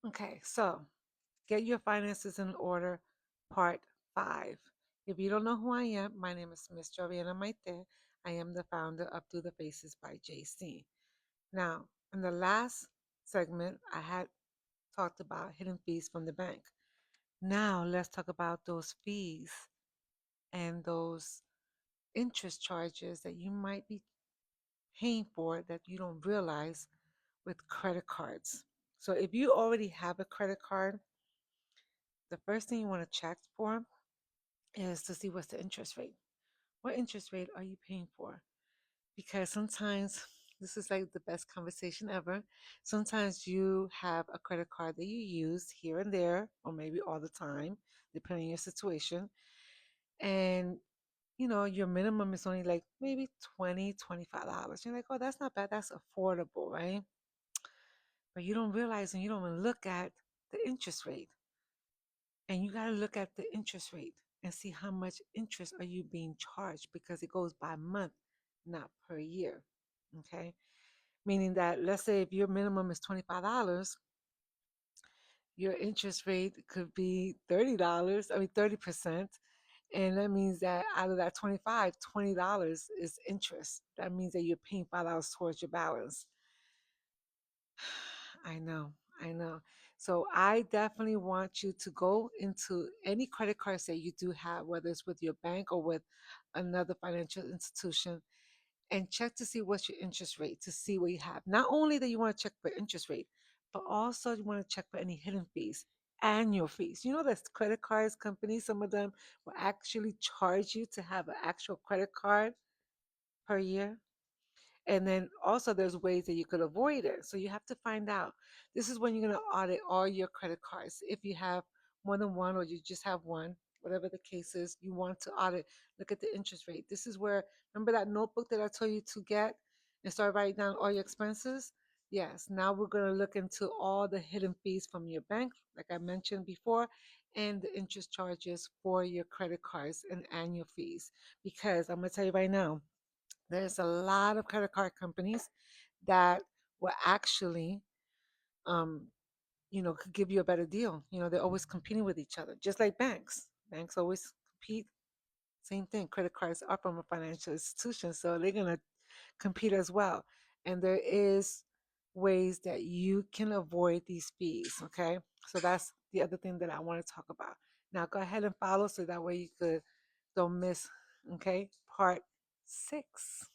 Okay, so get your finances in order, part 5. If you don't know who I am, my name is Miss Joviana Maite. I am the founder of Do the Faces by JC. Now, in the last segment, I had talked about hidden fees from the bank. Now, let's talk about those fees and those interest charges that you might be paying for that you don't realize with credit cards. So, if you already have a credit card, the first thing you want to check for is to see what's the interest rate. What interest rate are you paying for? Because sometimes this is like the best conversation ever. Sometimes you have a credit card that you use here and there, or maybe all the time, depending on your situation. And your minimum is only like maybe $20, $25. You're like, oh, that's not bad. That's affordable, right? But you don't realize and you don't even look at the interest rate. And you got to look at the interest rate and see how much interest are you being charged because it goes by month, not per year. Okay. Meaning that let's say if your minimum is $25, your interest rate could be $30, 30%. And that means that out of that 25, $20 is interest. That means that you're paying $5 towards your balance. I know, I know. So I definitely want you to go into any credit cards that you do have, whether it's with your bank or with another financial institution, and check to see what's your interest rate, to see what you have. Not only that you want to check for interest rate, but also you want to check for any hidden fees, annual fees. You know that credit cards companies, some of them will actually charge you to have an actual credit card per year. And then also there's ways that you could avoid it. So you have to find out. This is when you're going to audit all your credit cards. If you have more than one or you just have one, whatever the case is, you want to audit, look at the interest rate. This is where, remember that notebook that I told you to get and start writing down all your expenses? Yes, now we're going to look into all the hidden fees from your bank, like I mentioned before, and the interest charges for your credit cards and annual fees. Because I'm going to tell you right now, there's a lot of credit card companies that will actually, um, could give you a better deal. They're always competing with each other, just like banks. Banks always compete. Same thing. Credit cards are from a financial institution, so they're gonna compete as well. And there is ways that you can avoid these fees. Okay, so that's the other thing that I want to talk about. Now go ahead and follow so that way you could don't miss. Okay, part 6.